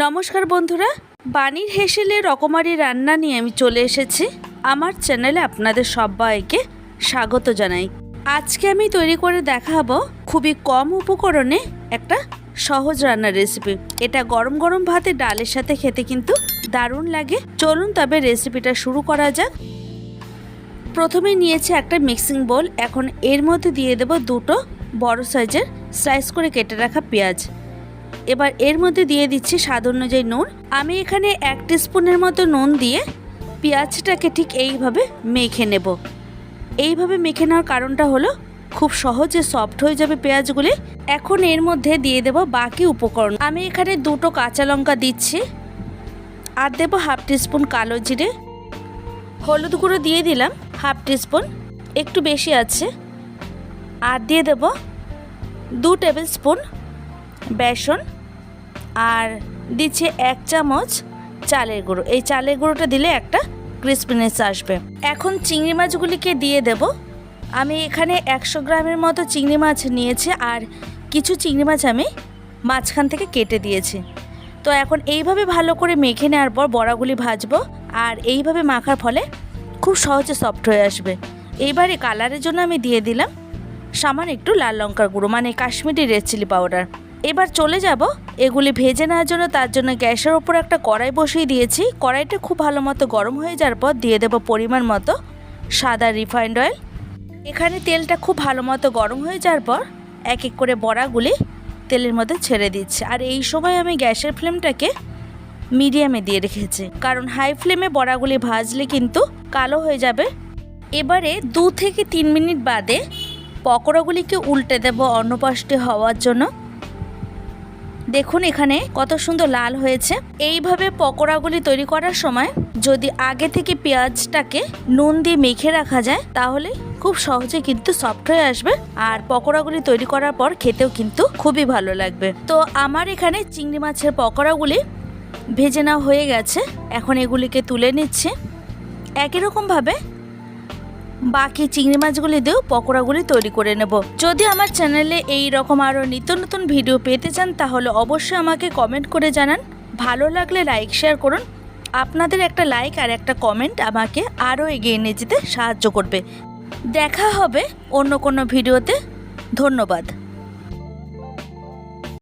নমস্কার বন্ধুরা, বানির হেসেলের রকমারি রান্না নিয়ে আমি চলে এসেছি। আমার চ্যানেলে আপনাদের সবাইকে স্বাগত জানাই। আজকে আমি তৈরি করে দেখাবো খুবই কম উপকরণে একটা সহজ রান্নার রেসিপি। এটা গরম গরম ভাতে ডালের সাথে খেতে কিন্তু দারুণ লাগে। চলুন তবে রেসিপিটা শুরু করা যাক। প্রথমে নিয়েছি একটা মিক্সিং বোল। এখন এর মধ্যে দিয়ে দেব দুটো বড় সাইজের স্লাইস করে কেটে রাখা পেঁয়াজ। এবার এর মধ্যে দিয়ে দিচ্ছি স্বাদ অনুযায়ী নুন। আমি এখানে 1 টিস্পুনের মতো নুন দিয়ে পেঁয়াজটাকে ঠিক এইভাবে মেখে নেব। এইভাবে মেখে নেওয়ার কারণটা হলো খুব সহজে সফট হয়ে যাবে পেঁয়াজগুলি। এখন এর মধ্যে দিয়ে দেব বাকি উপকরণ। আমি এখানে দুটো কাঁচা লঙ্কা দিচ্ছি, আর দেব 1/2 টিস্পুন কালো জিরে। হলুদ গুঁড়ো দিয়ে দিলাম 1/2 টিস্পুন, একটু বেশি আছে। আর দিয়ে দেব 2 টেবিল স্পুন বেসন, আর দিচ্ছি 1 চামচ চালের গুঁড়ো। এই চালের গুঁড়োটা দিলে একটা ক্রিসপিনেস আসবে। এখন চিংড়ি মাছগুলিকে দিয়ে দেব। আমি এখানে 100 গ্রামের মতো চিংড়ি মাছ নিয়েছি, আর কিছু চিংড়ি মাছ আমি মাঝখান থেকে কেটে দিয়েছি। তো এখন এইভাবে ভালো করে মেখে নেওয়ার পর বড়াগুলি ভাজবো, আর এইভাবে মাখার ফলে খুব সহজে সফট হয়ে আসবে। এইবারে কালারের জন্য আমি দিয়ে দিলাম সামান্য একটু লাল লঙ্কার গুঁড়ো, মানে কাশ্মীরি রেড চিলি পাউডার। এবার চলে যাব এগুলি ভেজে নেওয়ার জন্য। তার জন্য গ্যাসের ওপর একটা কড়াই বসিয়ে দিয়েছি। কড়াইটা খুব ভালো মতো গরম হয়ে যাওয়ার পর দিয়ে দেব পরিমাণ মতো সাদা রিফাইন্ড অয়েল। এখানে তেলটা খুব ভালো মতো গরম হয়ে যাওয়ার পর এক এক করে বড়াগুলি তেলের মধ্যে ছেড়ে দিচ্ছি। আর এই সময় আমি গ্যাসের ফ্লেমটাকে মিডিয়ামে দিয়ে রেখেছি, কারণ হাই ফ্লেমে বড়াগুলি ভাজলে কিন্তু কালো হয়ে যাবে। এবারে 2 থেকে 3 মিনিট বাদে পকোড়াগুলিকে উল্টে দেব অন্য পাশে হওয়ার জন্য। দেখুন এখানে কত সুন্দর লাল হয়েছে। এইভাবে পকোড়াগুলি তৈরি করার সময় যদি আগে থেকে পেঁয়াজটাকে নুন দিয়ে মেখে রাখা যায়, তাহলে খুব সহজে কিন্তু সফট হয়ে আসবে, আর পকোড়াগুলি তৈরি করার পর খেতেও কিন্তু খুবই ভালো লাগবে। তো আমার এখানে চিংড়ি মাছের পকোড়াগুলি ভেজে নেওয়া হয়ে গেছে। এখন এগুলিকে তুলে নিচ্ছে। একই রকমভাবে বাকি চিংড়ি মাছগুলি দিয়েও পকোড়াগুলি তৈরি করে নেব। যদি আমার চ্যানেলে এই রকম আরও নিত্য নতুন ভিডিও পেতে চান, তাহলে অবশ্যই আমাকে কমেন্ট করে জানান। ভালো লাগলে লাইক শেয়ার করুন। আপনাদের একটা লাইক আর একটা কমেন্ট আমাকে আরও এগিয়ে নিয়ে যেতে সাহায্য করবে। দেখা হবে অন্য কোনো ভিডিওতে। ধন্যবাদ।